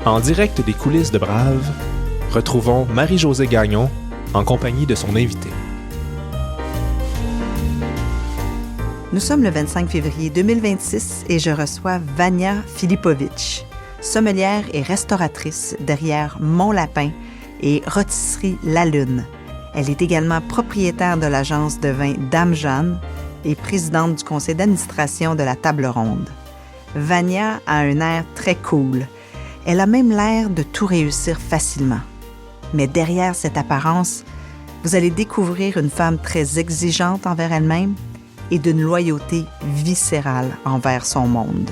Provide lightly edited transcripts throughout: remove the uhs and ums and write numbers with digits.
En direct des coulisses de Brave, retrouvons Marie-Josée Gagnon en compagnie de son invité. Nous sommes le 25 février 2026 et je reçois Vania Filipovic, sommelière et restauratrice derrière Mon Lapin et Rôtisserie La Lune. Elle est également propriétaire de l'agence de vin Dame Jeanne et présidente du conseil d'administration de la Table Ronde. Vania a un air très cool. Elle a même l'air de tout réussir facilement. Mais derrière cette apparence, vous allez découvrir une femme très exigeante envers elle-même et d'une loyauté viscérale envers son monde.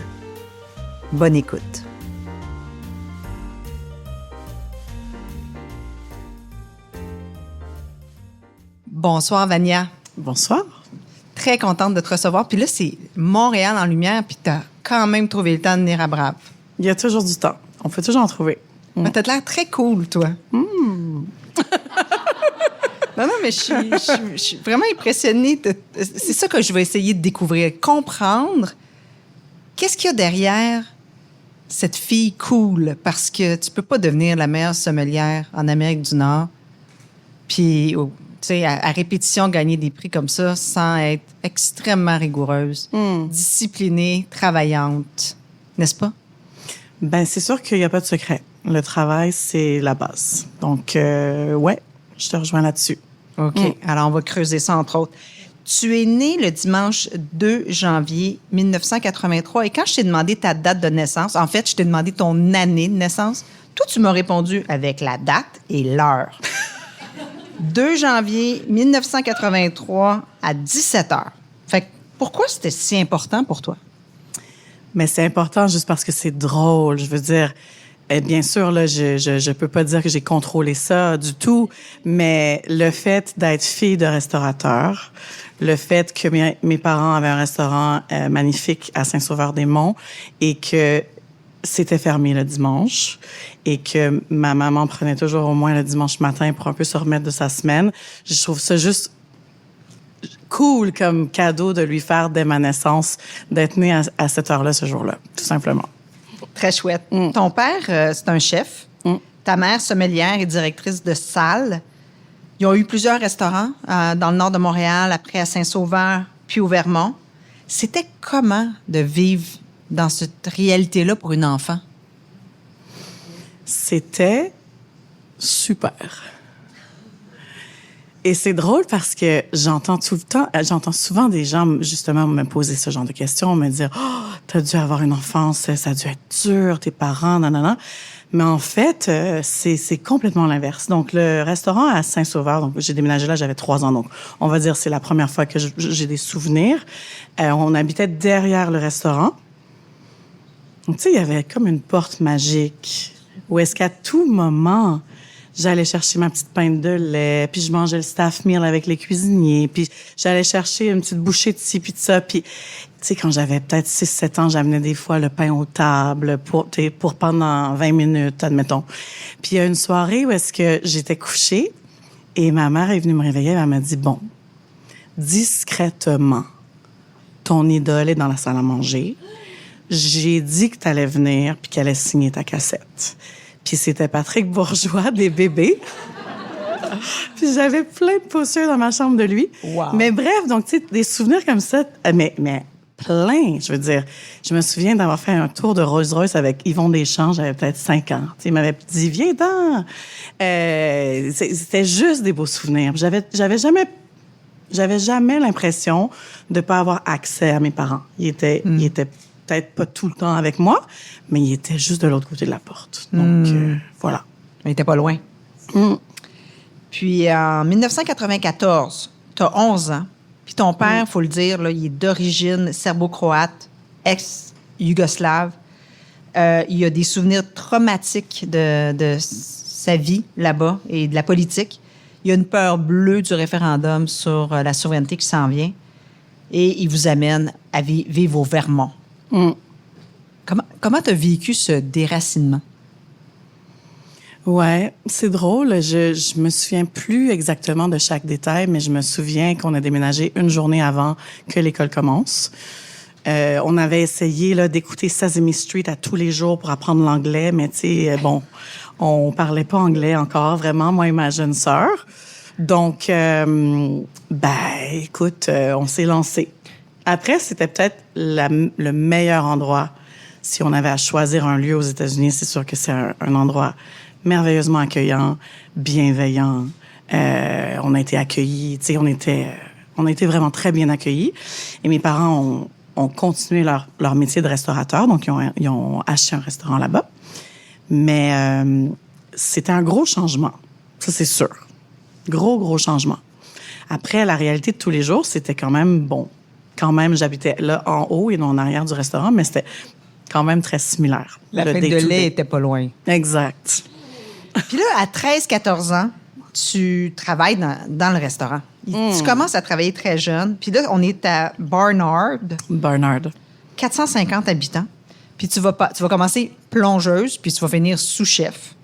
Bonne écoute. Bonsoir, Vania. Bonsoir. Très contente de te recevoir. Puis là, c'est Montréal en lumière, puis t'as quand même trouvé le temps de venir à Brave. Il y a toujours du temps. On peut toujours en trouver. Mais t'as l'air très cool, toi. Non, mais je suis vraiment impressionnée. C'est ça que je vais essayer de découvrir, comprendre qu'est-ce qu'il y a derrière cette fille cool, parce que tu peux pas devenir la meilleure sommelière en Amérique du Nord, puis, tu sais, à répétition, gagner des prix comme ça sans être extrêmement rigoureuse, disciplinée, travaillante, n'est-ce pas? Ben c'est sûr qu'il n'y a pas de secret. Le travail, c'est la base. Donc, ouais, je te rejoins là-dessus. OK. Alors, on va creuser ça, entre autres. Tu es né le dimanche 2 janvier 1983. Et quand je t'ai demandé ta date de naissance, en fait, je t'ai demandé ton année de naissance, toi, tu m'as répondu avec la date et l'heure. 2 janvier 1983 à 17 heures. Fait que pourquoi c'était si important pour toi? Mais c'est important juste parce que c'est drôle. Je veux dire, bien sûr, là, je peux pas dire que j'ai contrôlé ça du tout, mais le fait d'être fille de restaurateur, le fait que mes parents avaient un restaurant magnifique à Saint-Sauveur-des-Monts et que c'était fermé le dimanche et que ma maman prenait toujours au moins le dimanche matin pour un peu se remettre de sa semaine, je trouve ça juste cool comme cadeau de lui faire dès ma naissance, d'être née à cette heure-là, ce jour-là, tout simplement. Très chouette. Ton père, c'est un chef. Ta mère, sommelière et directrice de salle. Ils ont eu plusieurs restaurants dans le nord de Montréal, après à Saint-Sauveur, puis au Vermont. C'était comment de vivre dans cette réalité-là pour une enfant? C'était super. Et c'est drôle parce que j'entends souvent des gens, justement, me poser ce genre de questions, me dire « Oh, t'as dû avoir une enfance, ça a dû être dur, tes parents, nanana. » Mais en fait, c'est complètement l'inverse. Donc, le restaurant à Saint-Sauveur, donc j'ai déménagé là, j'avais 3 ans, donc on va dire c'est la première fois que j'ai des souvenirs. On habitait derrière le restaurant. Donc, tu sais, il y avait comme une porte magique où est-ce qu'à tout moment, j'allais chercher ma petite pinte de lait, puis je mangeais le staff meal avec les cuisiniers, puis j'allais chercher une petite bouchée de ci puis de ça, puis tu sais, quand j'avais peut-être 6-7 ans, j'amenais des fois le pain aux tables pour pendant 20 minutes, admettons. Puis il y a une soirée où est-ce que j'étais couchée et ma mère est venue me réveiller, elle m'a dit « Bon, discrètement, ton idole est dans la salle à manger. J'ai dit que t'allais venir puis qu'elle allait signer ta cassette. » Puis c'était Patrick Bourgeois, des bébés. Puis j'avais plein de postures dans ma chambre de lui. Wow. Mais bref, donc, tu sais, des souvenirs comme ça, mais plein, je veux dire. Je me souviens d'avoir fait un tour de Rolls-Royce avec Yvon Deschamps, j'avais peut-être 5 ans. Tu sais, il m'avait dit, viens-t'en. C'était juste des beaux souvenirs. J'avais jamais l'impression de pas avoir accès à mes parents. Ils étaient peut-être pas tout le temps avec moi, mais il était juste de l'autre côté de la porte. Donc, voilà. Il n'était pas loin. Puis, en 1994, tu as 11 ans. Puis ton père, il faut le dire, là, il est d'origine serbo-croate, ex-yougoslave. Il a des souvenirs traumatiques de sa vie là-bas et de la politique. Il y a une peur bleue du référendum sur la souveraineté qui s'en vient. Et il vous amène à vivre au Vermont. Comment tu as vécu ce déracinement? Ouais, c'est drôle. Je me souviens plus exactement de chaque détail, mais je me souviens qu'on a déménagé une journée avant que l'école commence. On avait essayé là, d'écouter Sesame Street à tous les jours pour apprendre l'anglais, mais tu sais, bon, on parlait pas anglais encore, vraiment, moi et ma jeune sœur. Donc, écoute, on s'est lancé. Après, c'était peut-être le meilleur endroit. Si on avait à choisir un lieu aux États-Unis, c'est sûr que c'est un endroit merveilleusement accueillant, bienveillant. On a été accueillis, tu sais, on a été vraiment très bien accueillis. Et mes parents ont continué leur métier de restaurateur, donc ils ont acheté un restaurant là-bas. Mais c'était un gros changement, ça c'est sûr. Gros changement. Après, la réalité de tous les jours, c'était quand même bon. Quand même, j'habitais là en haut et non en arrière du restaurant, mais c'était quand même très similaire. La plaque de lait était pas loin. Exact. Puis là, à 13-14 ans, tu travailles dans le restaurant. Tu commences à travailler très jeune. Puis là, on est à Barnard. 450 habitants. Puis tu vas commencer plongeuse, puis tu vas finir sous-chef.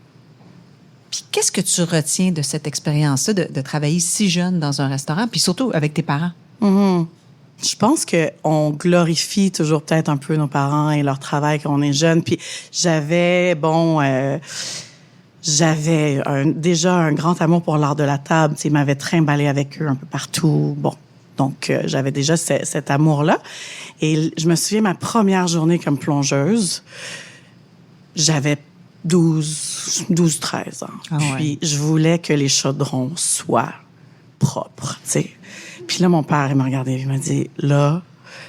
Puis qu'est-ce que tu retiens de cette expérience-là, de travailler si jeune dans un restaurant, puis surtout avec tes parents? Je pense qu'on glorifie toujours peut-être un peu nos parents et leur travail quand on est jeune. Puis j'avais déjà un grand amour pour l'art de la table. Ils m'avaient trimballé avec eux un peu partout. Bon, donc j'avais déjà cet amour-là. Et je me souviens, ma première journée comme plongeuse, j'avais 12-13 ans. Ah ouais. Puis je voulais que les chaudrons soient propres, tu sais. Puis là, mon père, il m'a regardé et il m'a dit, là,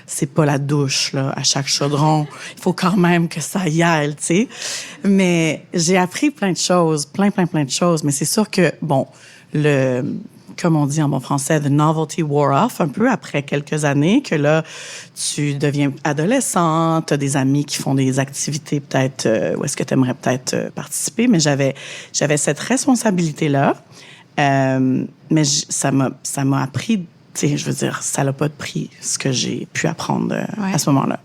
c'est pas la douche, là, à chaque chaudron. Il faut quand même que ça y aille, tu sais. Mais j'ai appris plein de choses, plein de choses. Mais c'est sûr que, bon, comme on dit en bon français, the novelty wore off un peu après quelques années, que là, tu deviens adolescente, t'as des amis qui font des activités peut-être, où est-ce que t'aimerais peut-être participer, mais j'avais cette responsabilité-là. Mais ça m'a appris, tu sais, je veux dire, ça n'a pas de prix, ce que j'ai pu apprendre à ce moment-là.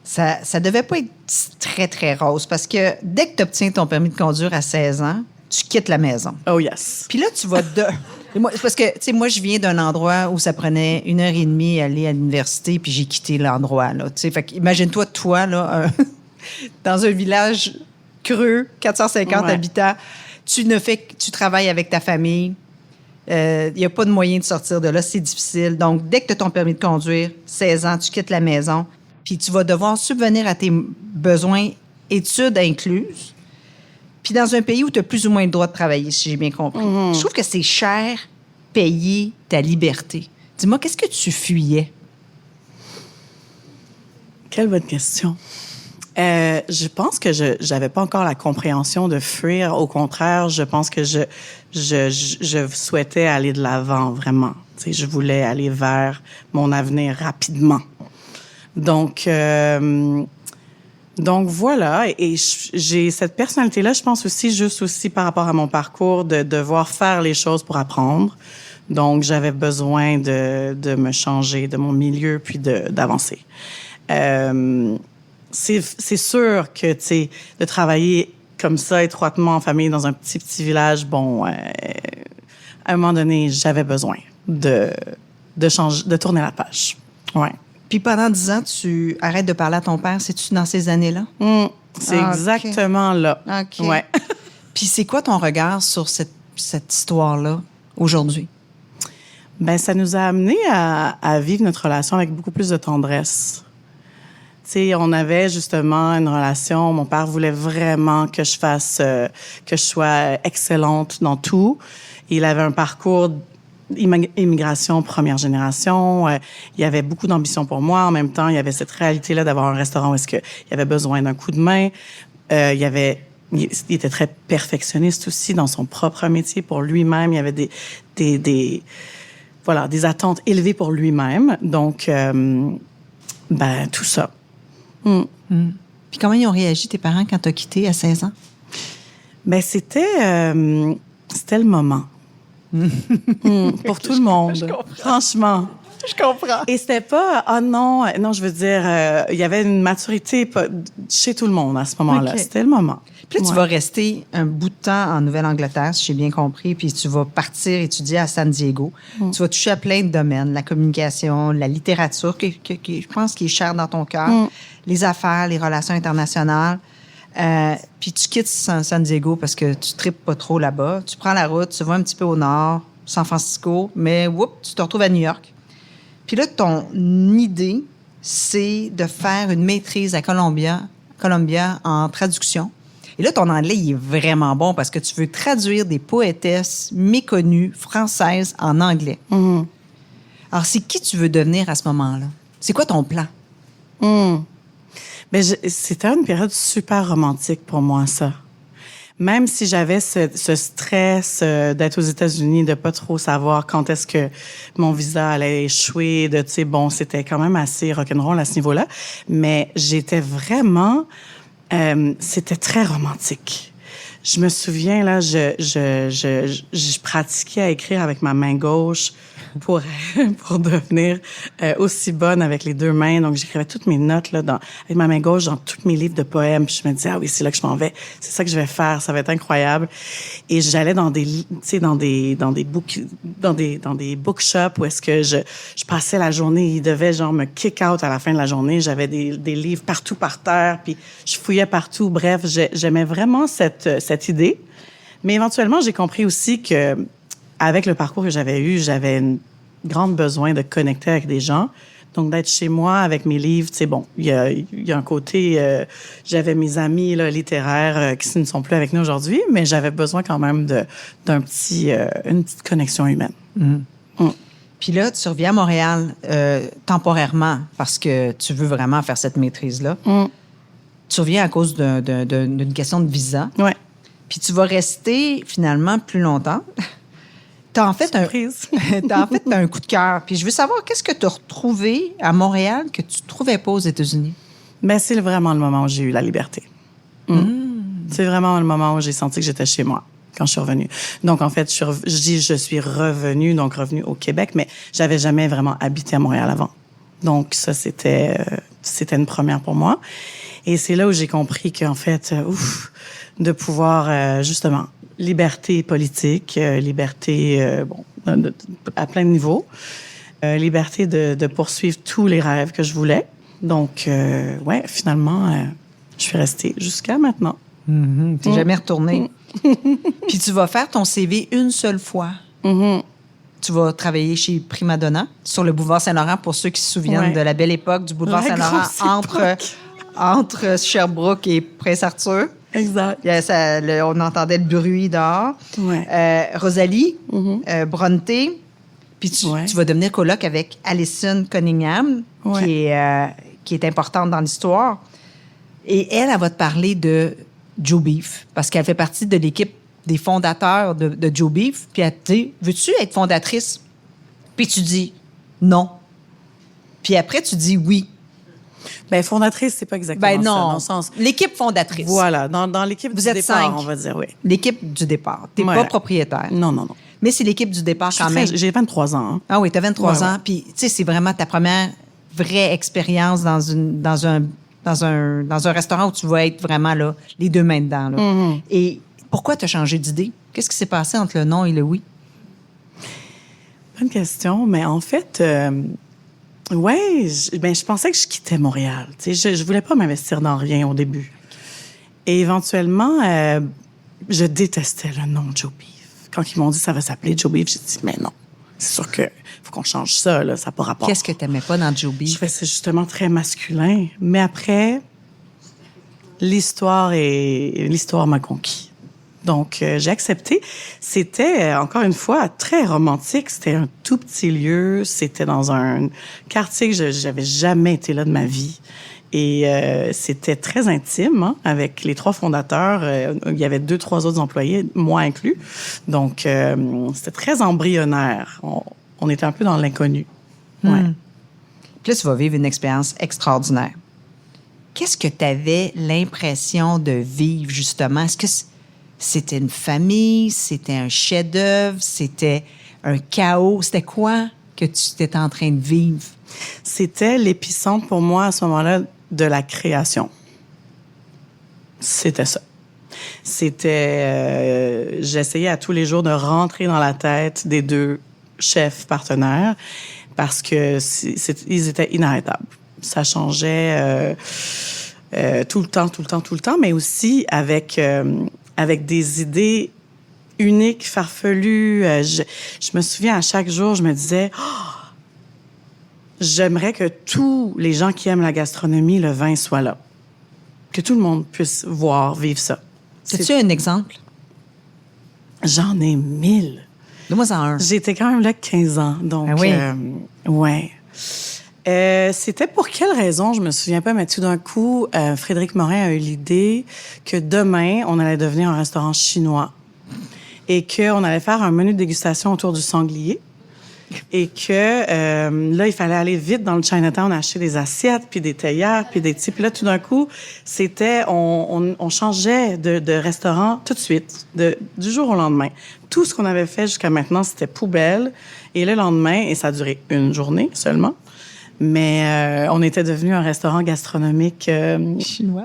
Ça devait pas être très, très rose, parce que dès que tu obtiens ton permis de conduire à 16 ans, tu quittes la maison. Oh yes. Puis là, tu vas parce que, tu sais, moi, je viens d'un endroit où ça prenait 1h30 à aller à l'université, puis j'ai quitté l'endroit, là. Tu sais, fait qu'imagine-toi, toi, là, dans un village creux, 450 habitants, tu travailles avec ta famille. Il n'y a pas de moyen de sortir de là, c'est difficile. Donc, dès que tu as ton permis de conduire, 16 ans, tu quittes la maison, puis tu vas devoir subvenir à tes besoins, études incluses. Puis dans un pays où tu as plus ou moins le droit de travailler, si j'ai bien compris. Je trouve que c'est cher payer ta liberté. Dis-moi, qu'est-ce que tu fuyais? Quelle bonne question. Je pense que j'avais pas encore la compréhension de fuir. Au contraire, je pense que je souhaitais aller de l'avant, vraiment. Tu sais, je voulais aller vers mon avenir rapidement. Donc voilà, et j'ai cette personnalité-là, je pense aussi par rapport à mon parcours, de devoir faire les choses pour apprendre. Donc j'avais besoin de me changer de mon milieu puis d'avancer. C'est sûr que, tu sais, de travailler comme ça, étroitement en famille, dans un petit village, bon, à un moment donné, j'avais besoin de changer, de tourner la page. Ouais. Puis pendant 10 ans, tu arrêtes de parler à ton père. C'est-tu dans ces années-là? C'est exactement là. OK. Ouais. Puis c'est quoi ton regard sur cette histoire-là aujourd'hui? Ben, ça nous a amené à vivre notre relation avec beaucoup plus de tendresse. Tu sais, on avait justement une relation. Mon père voulait vraiment que je sois excellente dans tout. Il avait un parcours immigration première génération. Il y avait beaucoup d'ambition pour moi. En même temps, il y avait cette réalité-là d'avoir un restaurant où est-ce qu'il y avait besoin d'un coup de main. Il était très perfectionniste aussi dans son propre métier pour lui-même. Il y avait des attentes élevées pour lui-même. Donc, tout ça. Puis comment ils ont réagi, tes parents, quand tu as quitté à 16 ans? Ben, c'était le moment. Pour tout le monde. Franchement. Je comprends. Et c'était pas, oh non, non, je veux dire, il y avait une maturité chez tout le monde à ce moment-là. OK. C'était le moment. Puis là, tu Ouais. vas rester un bout de temps en Nouvelle-Angleterre, si j'ai bien compris, puis tu vas partir étudier à San Diego. Tu vas toucher à plein de domaines, la communication, la littérature, qui je pense qui est chère dans ton cœur, les affaires, les relations internationales. Puis tu quittes San Diego parce que tu tripes pas trop là-bas. Tu prends la route, tu vas un petit peu au nord, San Francisco, mais tu te retrouves à New York. Puis là, ton idée, c'est de faire une maîtrise à Columbia en traduction. Et là, ton anglais, il est vraiment bon parce que tu veux traduire des poétesses méconnues françaises en anglais. Mhm. Alors, c'est qui tu veux devenir à ce moment-là? C'est quoi ton plan? Mais c'était une période super romantique pour moi, ça. Même si j'avais ce stress d'être aux États-Unis, de pas trop savoir quand est-ce que mon visa allait échouer, de, tu sais, bon, c'était quand même assez rock'n'roll à ce niveau-là. Mais j'étais vraiment... c'était très romantique. Je me souviens, là, je pratiquais à écrire avec ma main gauche pour devenir aussi bonne avec les deux mains. Donc, j'écrivais toutes mes notes là, avec ma main gauche dans tous mes livres de poèmes. Puis je me disais, ah oui, c'est là que je m'en vais. C'est ça que je vais faire. Ça va être incroyable. Et j'allais dans des bookshops où est-ce que je passais la journée. Ils devaient genre me kick out à la fin de la journée. J'avais des livres partout par terre. Puis je fouillais partout. Bref, j'aimais vraiment cette idée. Mais éventuellement, j'ai compris aussi que avec le parcours que j'avais eu, j'avais un grand besoin de connecter avec des gens. Donc, d'être chez moi avec mes livres, tu sais, bon, il y a un côté... j'avais mes amis là, littéraires qui ne sont plus avec nous aujourd'hui, mais j'avais besoin quand même une petite connexion humaine. Puis là, tu reviens à Montréal temporairement parce que tu veux vraiment faire cette maîtrise-là. Tu reviens à cause d'une question de visa. Ouais. Puis tu vas rester finalement plus longtemps. T'as en fait un coup de cœur. Puis je veux savoir, qu'est-ce que tu as retrouvé à Montréal que tu ne trouvais pas aux États-Unis? Ben, c'est vraiment le moment où j'ai eu la liberté. C'est vraiment le moment où j'ai senti que j'étais chez moi quand je suis revenue. Donc, en fait, je suis revenue au Québec, mais j'avais jamais vraiment habité à Montréal avant. Donc, ça, c'était une première pour moi. Et c'est là où j'ai compris qu'en fait, de pouvoir, justement, liberté politique, liberté, à plein de niveaux, liberté de poursuivre tous les rêves que je voulais. Donc, ouais, finalement, je suis restée jusqu'à maintenant. T'es jamais retournée. Puis tu vas faire ton CV une seule fois. Tu vas travailler chez Prima Donna sur le boulevard Saint-Laurent, pour ceux qui se souviennent de la belle époque du boulevard Saint-Laurent entre Sherbrooke et Prince-Arthur. Exact. On entendait le bruit dehors. Ouais. Rosalie, Bronte, puis tu vas devenir coloc avec Alison Cunningham, qui est importante dans l'histoire. Et elle va te parler de Joe Beef, parce qu'elle fait partie de l'équipe des fondateurs de Joe Beef. Puis elle te dit, veux-tu être fondatrice? Puis tu dis non. Puis après, tu dis oui. Ben, fondatrice, c'est pas exactement ça, dans le sens... L'équipe fondatrice. Voilà, dans l'équipe du départ, 5. on va dire, oui. L'équipe du départ. T'es pas propriétaire. Non. Mais c'est l'équipe du départ quand même. J'ai 23 ans. Hein. Ah oui, t'as 23 ans. Puis, tu sais, c'est vraiment ta première vraie expérience dans un restaurant où tu vas être vraiment là, les deux mains dedans. Là. Et pourquoi t'as changé d'idée? Qu'est-ce qui s'est passé entre le non et le oui? Bonne question, mais en fait... je pensais que je quittais Montréal. Tu sais, je voulais pas m'investir dans rien au début. Et éventuellement, je détestais le nom Joe Beef. Quand ils m'ont dit ça va s'appeler Joe Beef, j'ai dit mais non, c'est sûr que faut qu'on change ça là, ça n'a pas rapport. Qu'est-ce que t'aimais pas dans Joe Beef? Je fais c'est justement très masculin, mais après l'histoire m'a conquis. Donc, j'ai accepté. C'était, encore une fois, très romantique. C'était un tout petit lieu. C'était dans un quartier que j'avais jamais été là de ma vie. Et c'était très intime, hein, avec les 3 fondateurs. Il y avait 2-3 autres employés, moi inclus. Donc, c'était très embryonnaire. On était un peu dans l'inconnu. Ouais. Puis là, tu vas vivre une expérience extraordinaire. Qu'est-ce que tu avais l'impression de vivre, justement? Est-ce que c'était une famille? C'était un chef-d'œuvre? C'était un chaos? C'était quoi? que tu étais en train de vivre? C'était l'épicentre pour moi à ce moment-là de la création. C'était ça. J'essayais à tous les jours de rentrer dans la tête des deux chefs partenaires parce que ils étaient inarrêtables. Ça changeait tout le temps, mais aussi avec des idées uniques, farfelues. Je me souviens à chaque jour, je me disais, j'aimerais que tous les gens qui aiment la gastronomie, le vin, soient là. Que tout le monde puisse voir, vivre ça. As-tu un exemple? J'en ai 1000. Donne-moi-en un. J'étais quand même là 15 ans, donc... Ah oui? Ouais. C'était pour quelle raison, je me souviens pas, mais tout d'un coup, Frédéric Morin a eu l'idée que demain, on allait devenir un restaurant chinois et qu'on allait faire un menu de dégustation autour du sanglier. Et que là, il fallait aller vite dans le Chinatown acheter des assiettes, puis des théières, puis des petits. Puis là, tout d'un coup, on changeait de restaurant tout de suite, du jour au lendemain. Tout ce qu'on avait fait jusqu'à maintenant, c'était poubelle. Et le lendemain, et ça a duré une journée seulement, mais on était devenu un restaurant gastronomique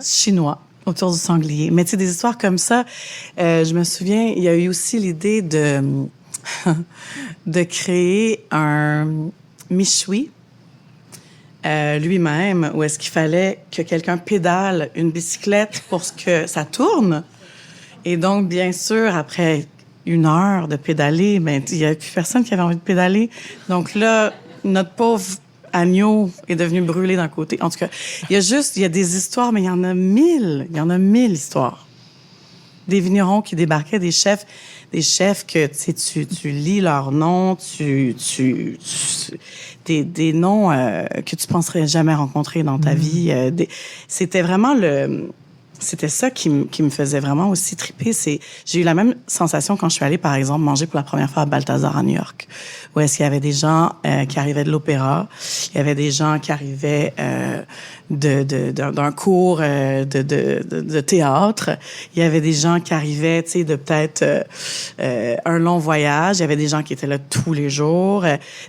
chinois autour du sanglier. Mais tu sais, des histoires comme ça, je me souviens, il y a eu aussi l'idée de créer un méchoui lui-même, où est-ce qu'il fallait que quelqu'un pédale une bicyclette pour que ça tourne. Et donc, bien sûr, après 1 heure de pédaler, ben il n'y avait plus personne qui avait envie de pédaler. Donc là, notre pauvre agneau est devenu brûlé d'un côté. En tout cas, il y a des histoires, mais il y en a 1000. Il y en a 1000 histoires. Des vignerons qui débarquaient, des chefs que tu lis leurs noms, des noms que tu penserais jamais rencontrer dans ta vie. C'était vraiment c'était ça qui me faisait vraiment aussi triper. J'ai eu la même sensation quand je suis allée, par exemple, manger pour la première fois à Balthazar à New York, où est-ce qu'il y avait des gens qui arrivaient de l'opéra, il y avait des gens qui arrivaient d'un cours de théâtre, il y avait des gens qui arrivaient, tu sais, de peut-être un long voyage, il y avait des gens qui étaient là tous les jours,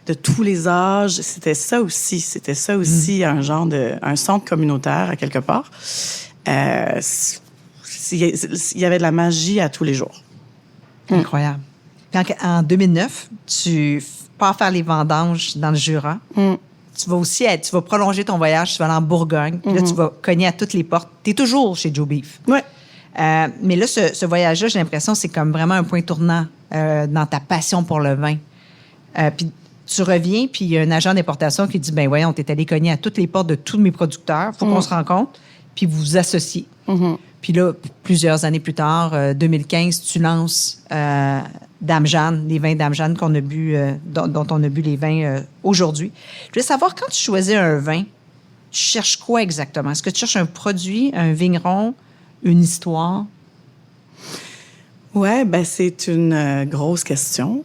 de tous les âges. C'était ça aussi, un centre communautaire à quelque part. Il y avait de la magie à tous les jours. Incroyable. Puis en 2009, tu pars faire les vendanges dans le Jura. Tu vas prolonger ton voyage, tu vas aller en Bourgogne. Puis là, tu vas cogner à toutes les portes. Tu es toujours chez Joe Beef. Ouais. Mais là, ce voyage-là, j'ai l'impression, c'est comme vraiment un point tournant dans ta passion pour le vin. Puis tu reviens, puis il y a un agent d'importation qui dit, ben voyons, t'es allé cogner à toutes les portes de tous mes producteurs. Faut qu'on se rencontre. Puis vous vous associez. Puis là, plusieurs années plus tard, 2015, tu lances Dame Jeanne, les vins Dame Jeanne qu'on a bu, dont on a bu les vins aujourd'hui. Je voulais savoir, quand tu choisis un vin, tu cherches quoi exactement? Est-ce que tu cherches un produit, un vigneron, une histoire? Ouais, ben c'est une grosse question.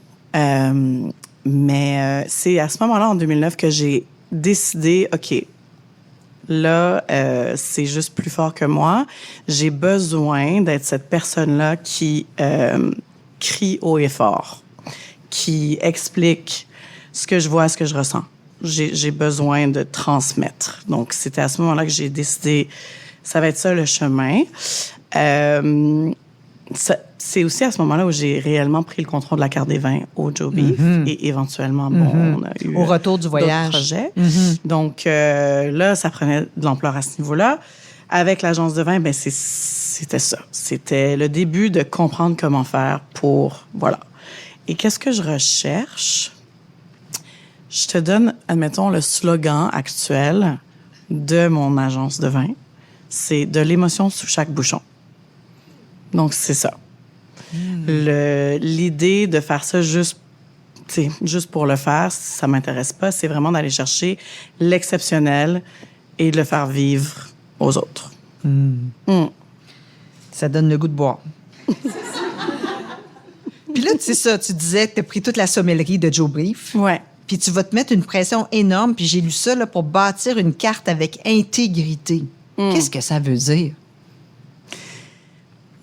Mais c'est à ce moment-là, en 2009, que j'ai décidé, OK, là, c'est juste plus fort que moi. J'ai besoin d'être cette personne-là qui crie haut et fort, qui explique ce que je vois, ce que je ressens. J'ai besoin de transmettre. Donc, c'était à ce moment-là que j'ai décidé, ça va être ça le chemin. C'est aussi à ce moment-là où j'ai réellement pris le contrôle de la carte des vins au Joe Beef et éventuellement, on a eu au retour du voyage, d'autres projets. Donc là, ça prenait de l'ampleur à ce niveau-là. Avec l'agence de vin, ben c'était ça. C'était le début de comprendre comment faire pour voilà. Et qu'est-ce que je recherche? Je te donne, admettons, le slogan actuel de mon agence de vin. C'est de l'émotion sous chaque bouchon. Donc, c'est ça. L'idée de faire ça juste pour le faire, ça m'intéresse pas. C'est vraiment d'aller chercher l'exceptionnel et de le faire vivre aux autres. Ça donne le goût de boire. Puis là, c'est ça, tu disais que tu as pris toute la sommellerie de Joe Beef. Ouais. Puis tu vas te mettre une pression énorme. Puis j'ai lu ça là, pour bâtir une carte avec intégrité. Qu'est-ce que ça veut dire?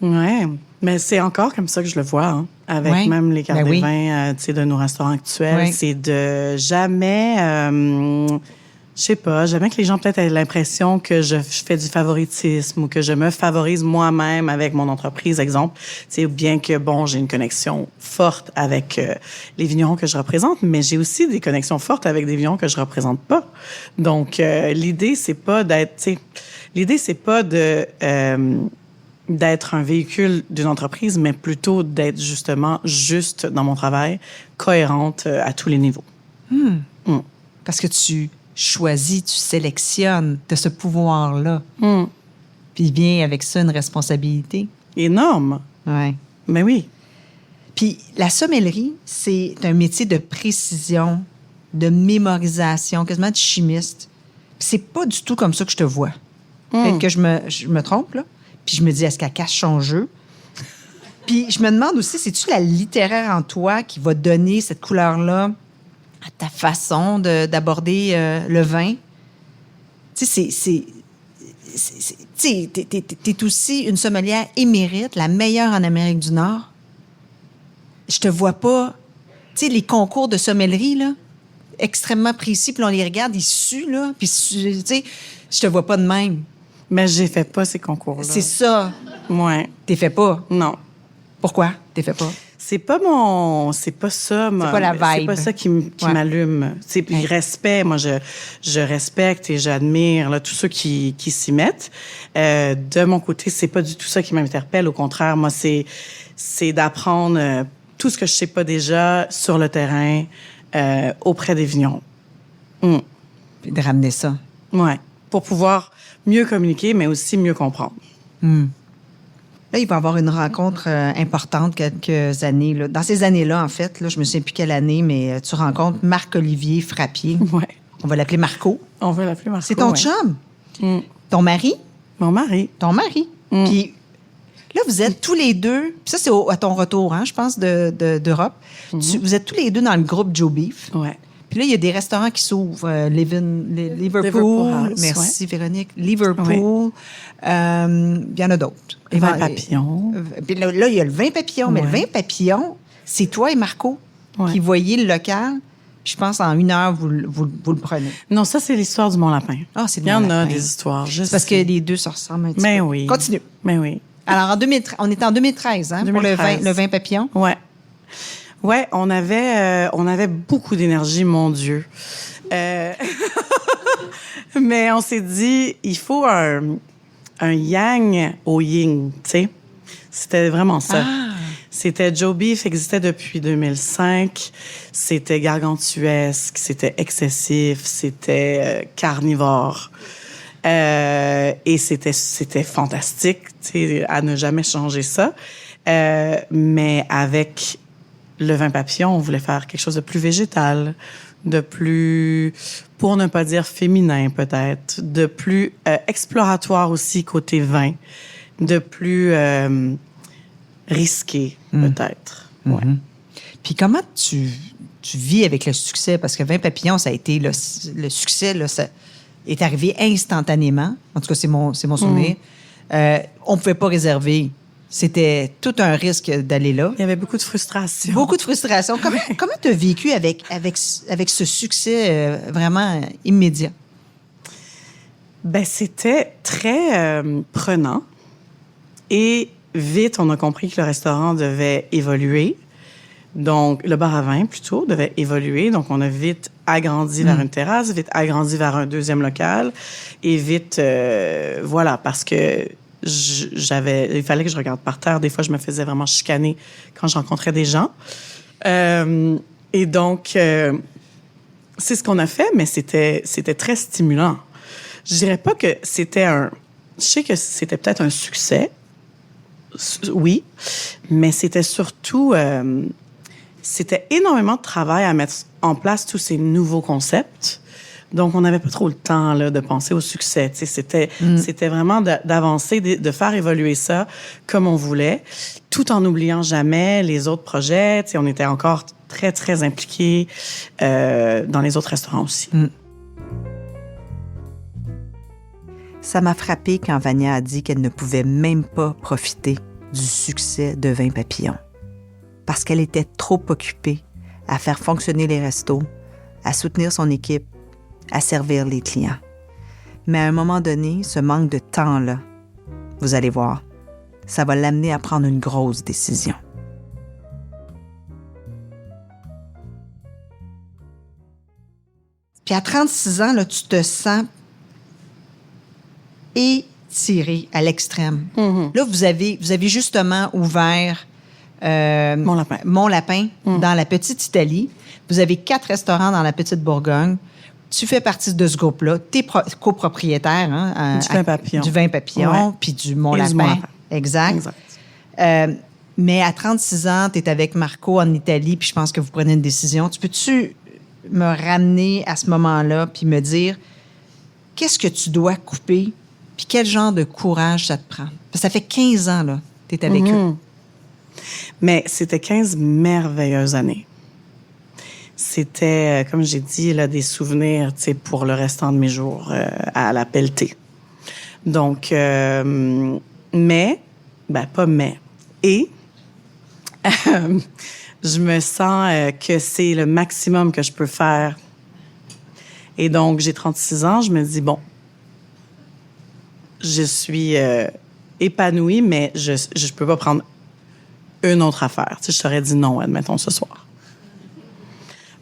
Ouais, mais c'est encore comme ça que je le vois. avec Ouais. même les cartes Ben des oui. vins, tu sais, de nos restaurants actuels. Oui. C'est de jamais, je sais pas, jamais que les gens peut-être aient l'impression que je fais du favoritisme ou que je me favorise moi-même avec mon entreprise, exemple. Tu sais, bien que, bon, j'ai une connexion forte avec les vignerons que je représente, mais j'ai aussi des connexions fortes avec des vignerons que je représente pas. Donc, l'idée, c'est pas d'être, tu sais, l'idée, c'est pas de d'être un véhicule d'une entreprise, mais plutôt d'être justement juste dans mon travail, cohérente à tous les niveaux. Parce que tu choisis, tu sélectionnes, tu as ce pouvoir-là. Puis il vient avec ça une responsabilité. Énorme. Ouais. Mais oui. Puis la sommellerie, c'est un métier de précision, de mémorisation, quasiment de chimiste. Puis c'est pas du tout comme ça que je te vois. Peut-être que je me trompe, là. Puis je me dis, est-ce qu'elle cache son jeu? Puis je me demande aussi, c'est-tu la littéraire en toi qui va donner cette couleur-là à ta façon d'aborder le vin? Tu sais, t'es aussi une sommelière émérite, la meilleure en Amérique du Nord. Je te vois pas... Tu sais, les concours de sommellerie, là, extrêmement précis, puis on les regarde, ils suent, là, puis tu sais, je te vois pas de même. Mais j'ai fait pas ces concours-là. C'est ça. Ouais. T'es fait pas. Non. Pourquoi t'es fait pas? C'est pas ça. C'est pas la vibe. C'est pas ça qui Ouais. m'allume. Tu sais, puis Ouais. respect. Moi, je respecte et j'admire là, tous ceux qui s'y mettent. De mon côté, c'est pas du tout ça qui m'interpelle. Au contraire, moi, c'est d'apprendre tout ce que je sais pas déjà sur le terrain auprès des vignerons. Puis de ramener ça. Ouais. Pour pouvoir mieux communiquer, mais aussi mieux comprendre. Là, il va y avoir une rencontre importante quelques années. Là. Dans ces années-là, en fait, là, je me souviens plus quelle année, mais tu rencontres Marc-Olivier Frappier. Ouais. On va l'appeler Marco. On veut l'appeler Marco. C'est ton ouais. chum. Ton mari. Mon mari. Ton mari. Puis là, vous êtes tous les deux, puis ça, c'est à ton retour, hein, je pense, d'Europe. Vous êtes tous les deux dans le groupe Joe Beef. Ouais. Puis là, il y a des restaurants qui s'ouvrent. Liverpool. Liverpool House, Merci, Véronique. Liverpool. Il y en a d'autres. Le vin papillon. Puis là, il y a le vin papillon. Mais le vin papillon, c'est toi et Marco qui voyez le local. Puis je pense en 1 heure, vous le prenez. Non, ça, c'est l'histoire du Mont-Lapin. Ah, c'est Il y en a Mont-Lapin. des histoires. C'est parce que les deux se ressemblent un petit Mais peu. oui. Continue. Mais oui. Alors, on était en 2013, hein, pour 2013. le vin papillon. Ouais. Ouais, on avait beaucoup d'énergie, mon Dieu. Mais on s'est dit, il faut un yang au yin, tu sais. C'était vraiment ça. C'était Joe Beef existait depuis 2005. C'était gargantuesque, c'était excessif, c'était carnivore. Et c'était fantastique, tu sais, à ne jamais changer ça. Mais avec le vin papillon, on voulait faire quelque chose de plus végétal, de plus, pour ne pas dire féminin peut-être, de plus exploratoire aussi côté vin, de plus risqué peut-être. Ouais. Puis comment tu vis avec le succès? Parce que Vin Papillon, ça a été le succès, là, ça est arrivé instantanément. En tout cas, c'est mon souvenir. On ne pouvait pas réserver. C'était tout un risque d'aller là. Il y avait beaucoup de frustration. Beaucoup de frustration. Comment tu as vécu avec ce succès vraiment immédiat? Ben, c'était très prenant. Et vite, on a compris que le restaurant devait évoluer. Donc, le bar à vin, plutôt, devait évoluer. Donc, on a vite agrandi vers une terrasse, vite agrandi vers un deuxième local. Et vite, voilà, parce que il fallait que je regarde par terre. Des fois, je me faisais vraiment chicaner quand je rencontrais des gens. Et donc, c'est ce qu'on a fait, mais c'était très stimulant. Je dirais pas que c'était je sais que c'était peut-être un succès, oui, mais c'était surtout... c'était énormément de travail à mettre en place tous ces nouveaux concepts. Donc, on n'avait pas trop le temps là, de penser au succès. Tu sais, c'était vraiment d'avancer, de faire évoluer ça comme on voulait, tout en n'oubliant jamais les autres projets. Tu sais, on était encore très, très impliqués dans les autres restaurants aussi. Ça m'a frappé quand Vania a dit qu'elle ne pouvait même pas profiter du succès de Vin Papillon. parce qu'elle était trop occupée à faire fonctionner les restos, à soutenir son équipe, à servir les clients. Mais à un moment donné, ce manque de temps-là, vous allez voir, ça va l'amener à prendre une grosse décision. Puis à 36 ans, là, tu te sens étiré à l'extrême. Mm-hmm. Là, vous avez justement ouvert Mont-Lapin dans la petite Italie. Vous avez 4 restaurants dans la petite Bourgogne. Tu fais partie de ce groupe-là. Tu es copropriétaire Du Vin Papillon. puis du Et Mont-Lapin. du Mont-Lapin. Exact. Mais à 36 ans, tu es avec Marco en Italie, puis je pense que vous prenez une décision. Tu me ramener à ce moment-là, puis me dire qu'est-ce que tu dois couper, puis quel genre de courage ça te prend? Parce que ça fait 15 ans, là, tu es avec eux. Mais c'était 15 merveilleuses années. C'était, comme j'ai dit, là, des souvenirs, tu sais, pour le restant de mes jours à la pelletée. Donc, pas mais. Et je me sens que c'est le maximum que je peux faire. Et donc, j'ai 36 ans, je me dis, bon, je suis épanouie, mais je peux pas prendre une autre affaire. Tu sais, je t'aurais dit non, admettons, ce soir.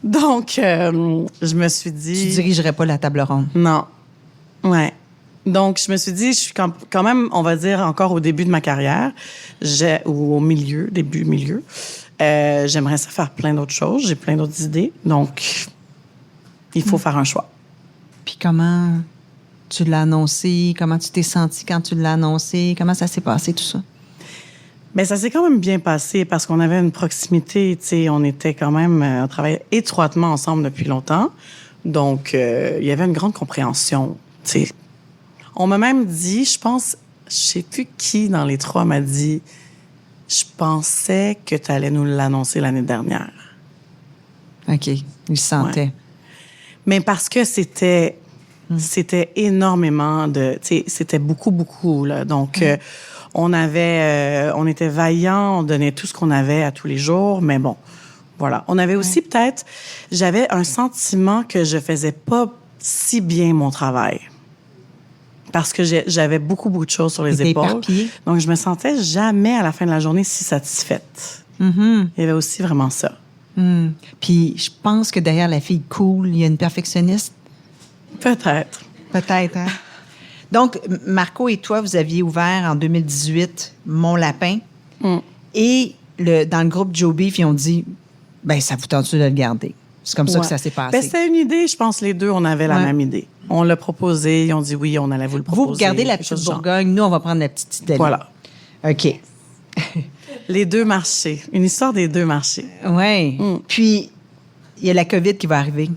Donc, je me suis dit... Tu dirigerais pas la table ronde. Non. Ouais. Donc, je me suis dit, je suis quand même, on va dire, encore au début de ma carrière, ou au milieu, début-milieu. J'aimerais ça faire plein d'autres choses. J'ai plein d'autres idées. Donc, il faut faire un choix. Puis comment tu l'as annoncé? Comment tu t'es senti quand tu l'as annoncé? Comment ça s'est passé, tout ça? Bien, ça s'est quand même bien passé parce qu'on avait une proximité, tu sais, on était quand même, on travaillait étroitement ensemble depuis longtemps. Donc, il y avait une grande compréhension, tu sais. On m'a même dit, je pense, je sais plus qui dans les 3 m'a dit, je pensais que tu allais nous l'annoncer l'année dernière. OK. Il sentait. Ouais. Mais parce que c'était énormément de, tu sais, c'était beaucoup, là. Donc, on était vaillants, on donnait tout ce qu'on avait à tous les jours, mais bon, voilà. On avait aussi peut-être, j'avais un sentiment que je faisais pas si bien mon travail. Parce que j'avais beaucoup de choses sur les épaules. Éparpillée. Donc, je me sentais jamais à la fin de la journée si satisfaite. Mm-hmm. Il y avait aussi vraiment ça. Puis, je pense que derrière la fille cool, il y a une perfectionniste. Peut-être. Peut-être, hein? Donc, Marco et toi, vous aviez ouvert en 2018 Mont-Lapin. Et dans le groupe Joe Beef, ils ont dit, ben ça vous tente de le garder. C'est comme ça que ça s'est passé. Ben, c'était une idée. Je pense les deux, on avait la même idée. On l'a proposé. Ils ont dit oui, on allait vous le proposer. Vous gardez la petite Bourgogne. Nous, on va prendre la petite Italie. Voilà. OK. Les 2 marchés. Une histoire des 2 marchés. Oui. Puis, il y a la COVID qui va arriver.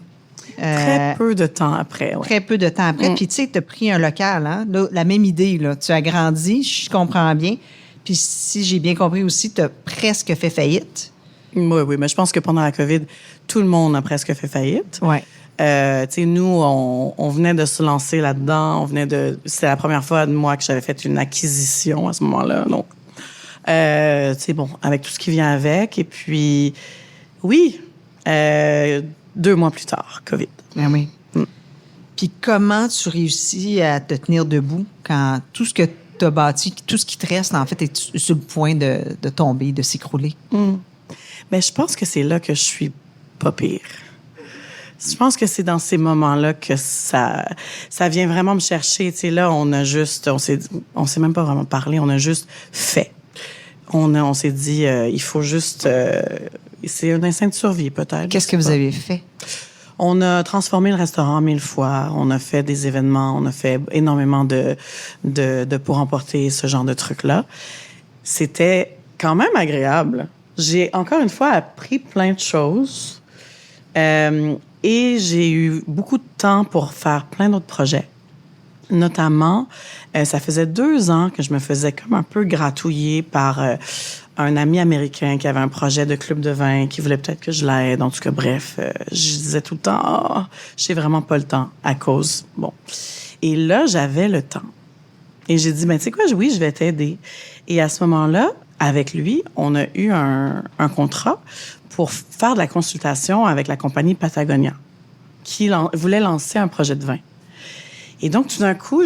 Très peu de temps après. Ouais. Très peu de temps après. Puis, tu sais, tu as pris un local, hein? Là, la même idée, là. Tu as grandi, je comprends bien. Puis, si j'ai bien compris aussi, tu as presque fait faillite. Oui, mais je pense que pendant la COVID, tout le monde a presque fait faillite. Oui. Tu sais, nous, on venait de se lancer là-dedans. C'était la première fois de moi que j'avais fait une acquisition à ce moment-là. Donc, tu sais, bon, avec tout ce qui vient avec. Et puis, oui, 2 mois plus tard, COVID. Ah oui. Puis comment tu réussis à te tenir debout quand tout ce que tu as bâti, tout ce qui te reste, en fait, est sur le point de tomber, de s'écrouler? Mais je pense que c'est là que je suis pas pire. Je pense que c'est dans ces moments-là que ça vient vraiment me chercher. Tu sais, là, on s'est même pas vraiment parlé, on a juste fait. On s'est dit, il faut juste, c'est un instinct de survie peut-être. Qu'est-ce que vous avez fait? On a transformé le restaurant 1000 fois. On a fait des événements, on a fait énormément de pour emporter ce genre de trucs-là. C'était quand même agréable. J'ai encore une fois appris plein de choses. Et j'ai eu beaucoup de temps pour faire plein d'autres projets. Notamment, ça faisait 2 ans que je me faisais comme un peu gratouiller par un ami américain qui avait un projet de club de vin, qui voulait peut-être que je l'aide. En tout cas, bref, je disais tout le temps, j'ai vraiment pas le temps à cause. Bon. Et là, j'avais le temps. Et j'ai dit, ben, tu sais quoi, oui, je vais t'aider. Et à ce moment-là, avec lui, on a eu un contrat pour faire de la consultation avec la compagnie Patagonia, qui voulait lancer un projet de vin. Et donc, tout d'un coup,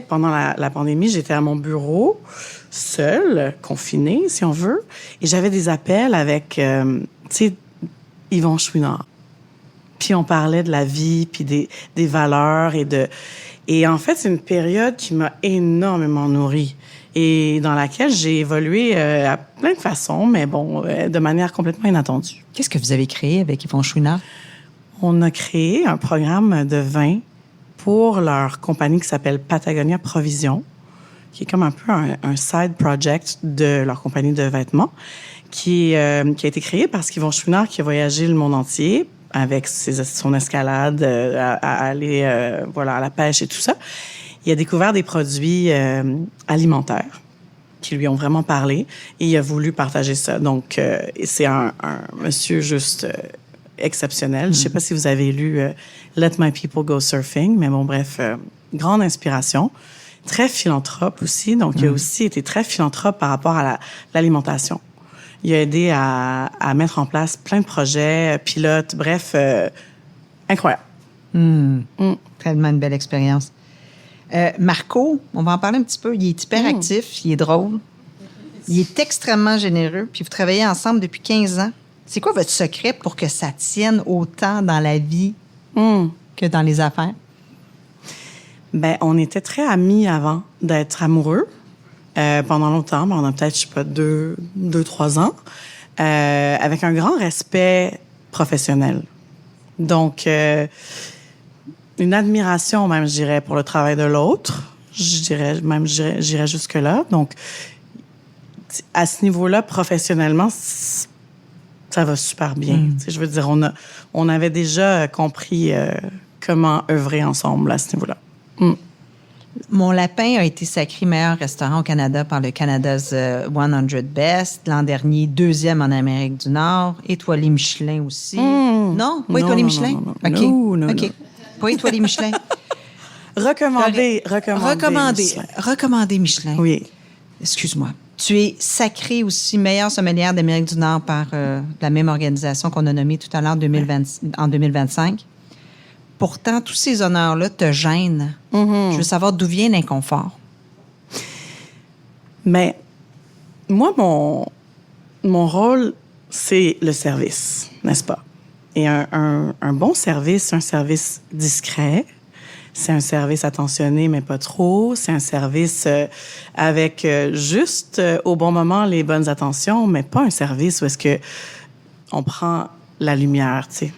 pendant la pandémie, j'étais à mon bureau, seule, confinée, si on veut, et j'avais des appels avec, tu sais, Yvon Chouinard. Puis on parlait de la vie, puis des valeurs et en fait, c'est une période qui m'a énormément nourrie et dans laquelle j'ai évolué à plein de façons, mais bon, de manière complètement inattendue. Qu'est-ce que vous avez créé avec Yvon Chouinard? On a créé un programme de vin pour leur compagnie qui s'appelle Patagonia Provision, qui est comme un peu un side project de leur compagnie de vêtements, qui a été créé parce qu'Yvon Chouinard, qui a voyagé le monde entier avec son escalade, à aller à la pêche et tout ça, il a découvert des produits alimentaires qui lui ont vraiment parlé et il a voulu partager ça. Donc, c'est un monsieur juste exceptionnel. Je sais pas si vous avez lu Let My People Go Surfing, mais bon, bref, grande inspiration. Très philanthrope aussi. Donc, il a aussi été très philanthrope par rapport à l'alimentation. Il a aidé à mettre en place plein de projets, pilotes, bref, incroyable. Tellement une belle expérience. Marco, on va en parler un petit peu. Il est hyper actif, il est drôle, il est extrêmement généreux, puis vous travaillez ensemble depuis 15 ans. C'est quoi votre secret pour que ça tienne autant dans la vie que dans les affaires? Ben, on était très amis avant d'être amoureux. Pendant longtemps, pendant peut-être, je sais pas, 2-3 ans, avec un grand respect professionnel. Donc, une admiration même, je dirais, pour le travail de l'autre. J'irais jusque-là. Donc, à ce niveau-là, professionnellement, ça va super bien. Je veux dire, on avait déjà compris comment œuvrer ensemble à ce niveau-là. Mon Lapin a été sacré meilleur restaurant au Canada par le Canada's 100 Best. L'an dernier, 2e en Amérique du Nord. Étoilé Michelin aussi. Non? Pas étoilé Michelin? OK. Non. Pas étoilé Michelin. Recommandé Michelin. Oui. Excuse-moi. Tu es sacré aussi meilleur sommelière d'Amérique du Nord par la même organisation qu'on a nommée tout à l'heure en 2025. Pourtant, tous ces honneurs-là te gênent. Je veux savoir d'où vient l'inconfort. Mais moi, mon rôle, c'est le service, n'est-ce pas? Et un bon service, c'est un service discret. C'est un service attentionné, mais pas trop. C'est un service avec juste au bon moment les bonnes attentions, mais pas un service où est-ce que on prend la lumière, tu sais.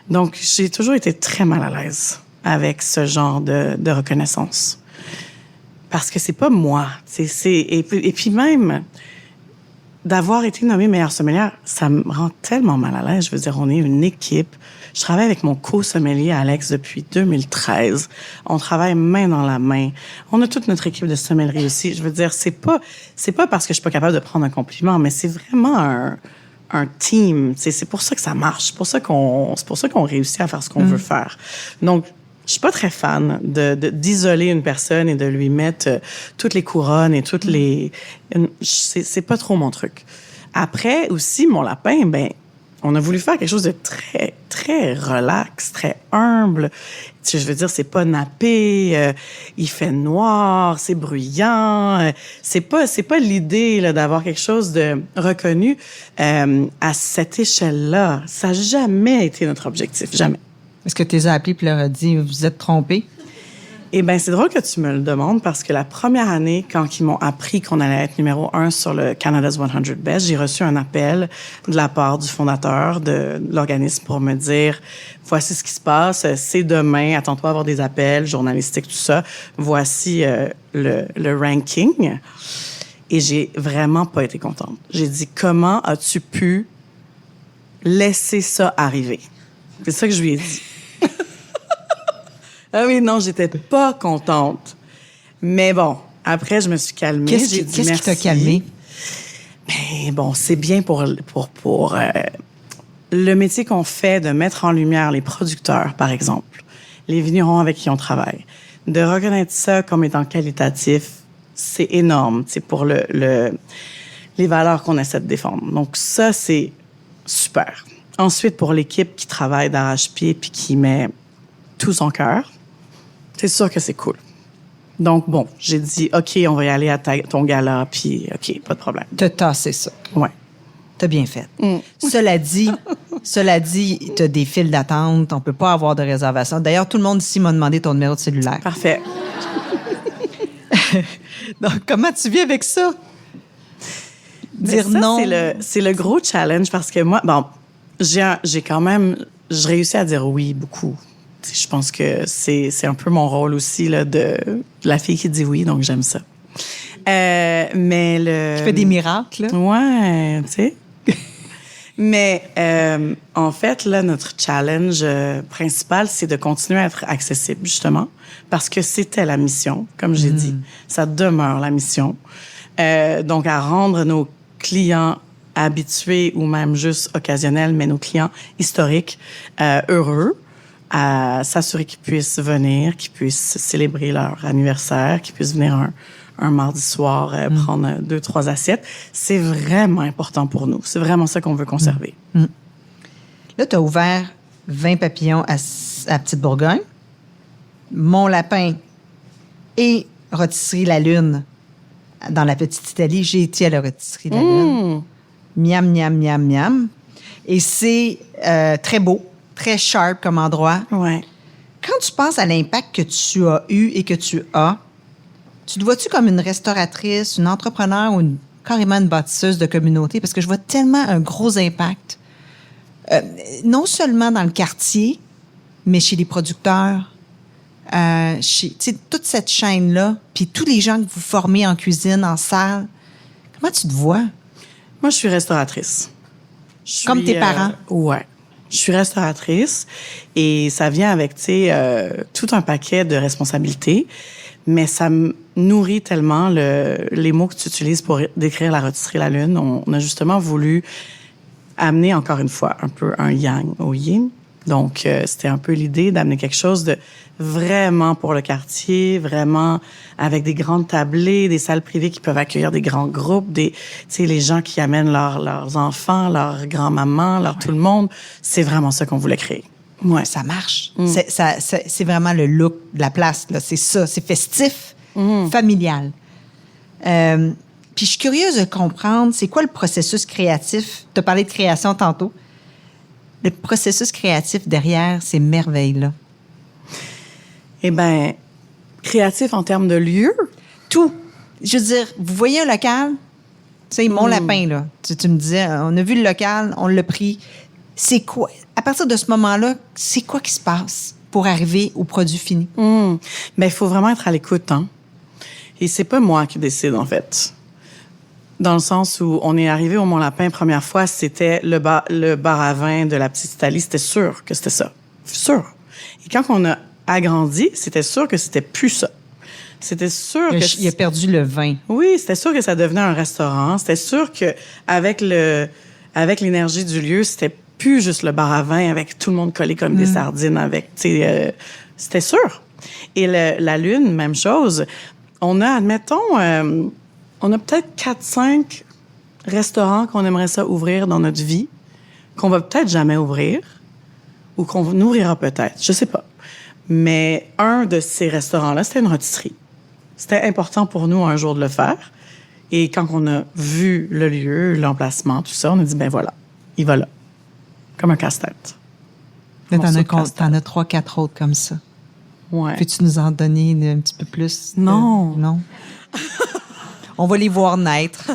Donc, j'ai toujours été très mal à l'aise avec ce genre de reconnaissance. Parce que c'est pas moi. Et puis même, d'avoir été nommée meilleure sommelière, ça me rend tellement mal à l'aise. Je veux dire, on est une équipe. Je travaille avec mon co-sommelier Alex depuis 2013. On travaille main dans la main. On a toute notre équipe de sommellerie aussi. Je veux dire, c'est pas parce que je suis pas capable de prendre un compliment, mais c'est vraiment un team. C'est pour ça que ça marche. C'est pour ça qu'on réussit à faire ce qu'on veut faire. Donc, je suis pas très fan d'isoler une personne et de lui mettre toutes les couronnes et toutes les... C'est pas trop mon truc. Après, aussi, mon lapin, ben, on a voulu faire quelque chose de très, très relax, très humble. Tu sais, je veux dire, c'est pas nappé, il fait noir, c'est bruyant. C'est pas l'idée là d'avoir quelque chose de reconnu à cette échelle-là. Ça n'a jamais été notre objectif, jamais. Est-ce que tu les as appelés et leur as dit, vous êtes trompés? Eh bien, c'est drôle que tu me le demandes parce que la première année, quand ils m'ont appris qu'on allait être numéro 1 sur le Canada's 100 Best, j'ai reçu un appel de la part du fondateur de l'organisme pour me dire « Voici ce qui se passe, c'est demain, attends-toi à avoir des appels journalistiques, tout ça. Voici le ranking. » Et j'ai vraiment pas été contente. J'ai dit « Comment as-tu pu laisser ça arriver? » C'est ça que je lui ai dit. Ah oui, non, j'étais pas contente. Mais bon, après, je me suis calmée. Qu'est-ce qui t'a calmée? Ben bon, c'est bien pour le métier qu'on fait de mettre en lumière les producteurs, par exemple, les vignerons avec qui on travaille. De reconnaître ça comme étant qualitatif, c'est énorme. C'est pour les valeurs qu'on essaie de défendre. Donc ça, c'est super. Ensuite, pour l'équipe qui travaille d'arrache-pied puis qui met tout son cœur, c'est sûr que c'est cool. Donc, bon, j'ai dit, OK, on va y aller à ton gala, puis OK, pas de problème. T'as tassé ça. Ouais. T'as bien fait. Cela dit, t'as des files d'attente, on peut pas avoir de réservation. D'ailleurs, tout le monde ici m'a demandé ton numéro de cellulaire. Parfait. Donc, comment tu vis avec ça? Dire ça, non. C'est le gros challenge parce que moi, bon, j'ai quand même, je réussis à dire oui beaucoup. T'sais, je pense que c'est un peu mon rôle aussi là, de la fille qui dit oui, donc j'aime ça. Mais Tu fais des miracles, là. Ouais, tu sais. Mais en fait, là, notre challenge principal, c'est de continuer à être accessible, justement, parce que c'était la mission, comme j'ai dit. Ça demeure la mission. Donc, à rendre nos clients habitués ou même juste occasionnels, mais nos clients historiques heureux, à s'assurer qu'ils puissent venir, qu'ils puissent célébrer leur anniversaire, qu'ils puissent venir un mardi soir prendre 2-3 assiettes. C'est vraiment important pour nous. C'est vraiment ça qu'on veut conserver. Là, tu as ouvert 20 papillons à Petite-Bourgogne, Mont-Lapin et Rôtisserie La Lune dans la Petite Italie. J'ai été à la Rôtisserie La Lune. Miam, miam, miam, miam. Et c'est très beau, très sharp comme endroit. Ouais. Quand tu penses à l'impact que tu as eu et que tu as, tu te vois-tu comme une restauratrice, une entrepreneur ou carrément une bâtisseuse de communauté? Parce que je vois tellement un gros impact, non seulement dans le quartier, mais chez les producteurs, chez toute cette chaîne-là, puis tous les gens que vous formez en cuisine, en salle. Comment tu te vois? Moi, je suis restauratrice. Comme tes parents? Ouais. Je suis restauratrice et ça vient avec, tu sais, tout un paquet de responsabilités, mais ça me nourrit tellement les mots que tu utilises pour décrire la Rôtisserie La Lune. On a justement voulu amener, encore une fois, un peu un yang au yin. Donc, c'était un peu l'idée d'amener quelque chose de vraiment pour le quartier, vraiment avec des grandes tablées, des salles privées qui peuvent accueillir des grands groupes, tu sais, les gens qui amènent leurs enfants, leurs grands-mamans, tout le monde. C'est vraiment ça qu'on voulait créer. Ouais. Ça marche. C'est vraiment le look de la place, là. C'est ça. C'est festif, familial. Puis je suis curieuse de comprendre, c'est quoi le processus créatif? Tu as parlé de création tantôt. Le processus créatif derrière ces merveilles-là. Eh bien, créatif en termes de lieu? Tout. Je veux dire, vous voyez un local? Tu sais, Mont-Lapin, là. Tu me disais, on a vu le local, on l'a pris. C'est quoi? À partir de ce moment-là, c'est quoi qui se passe pour arriver au produit fini? Ben, il faut vraiment être à l'écoute, hein. Et c'est pas moi qui décide, en fait. Dans le sens où on est arrivé au Mont-Lapin, première fois, c'était le bar à vin de la Petite Italie. C'était sûr que c'était ça. Sûr. Et quand on a agrandi, c'était sûr que c'était plus ça. C'était sûr que... Il a perdu le vin. Oui, c'était sûr que ça devenait un restaurant. C'était sûr que avec l'énergie du lieu, c'était plus juste le bar à vin avec tout le monde collé comme des sardines avec, tu sais, c'était sûr. Et la Lune, même chose. On a, admettons, on a peut-être 4-5 restaurants qu'on aimerait ça ouvrir dans notre vie, qu'on va peut-être jamais ouvrir, ou qu'on ouvrira peut-être, je sais pas. Mais un de ces restaurants-là, c'était une rôtisserie. C'était important pour nous un jour de le faire. Et quand on a vu le lieu, l'emplacement, tout ça, on a dit, ben voilà, il va là. Comme un casse-tête. Là, t'en as 3-4 autres comme ça. Ouais. Peux-tu nous en donner un petit peu plus? Non. Non. On va les voir naître.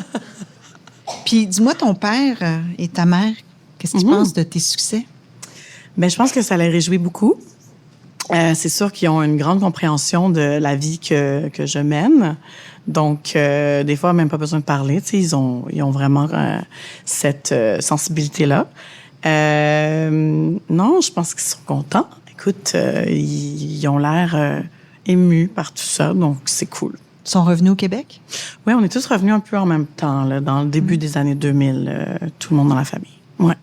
Puis, dis-moi, ton père et ta mère, qu'est-ce qu'ils pensent de tes succès? Ben, je pense que ça les réjouit beaucoup. C'est sûr qu'ils ont une grande compréhension de la vie que je mène. Donc, des fois, même pas besoin de parler. Tu sais, ils ont vraiment cette sensibilité-là. Non, je pense qu'ils sont contents. Écoute, ils ont l'air émus par tout ça, donc c'est cool. Ils sont revenus au Québec? Oui, on est tous revenus un peu en même temps, là, dans le début des années 2000, tout le monde dans la famille. Ouais.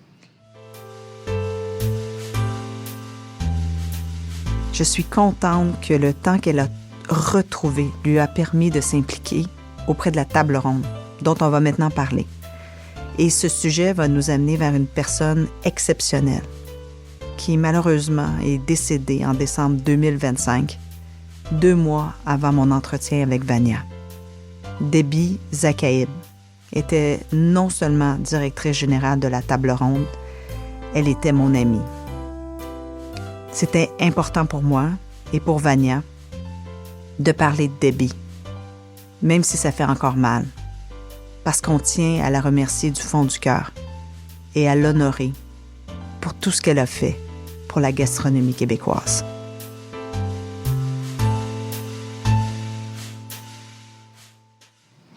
Je suis contente que le temps qu'elle a retrouvé lui a permis de s'impliquer auprès de la table ronde. dont on va maintenant parler. Et ce sujet va nous amener vers une personne exceptionnelle qui malheureusement est décédée en décembre 2025, 2 mois avant mon entretien avec Vania. Debbie Zakaïb était non seulement directrice générale de la Table Ronde, elle était mon amie. C'était important pour moi et pour Vania de parler de Debbie, même si ça fait encore mal, parce qu'on tient à la remercier du fond du cœur et à l'honorer pour tout ce qu'elle a fait pour la gastronomie québécoise.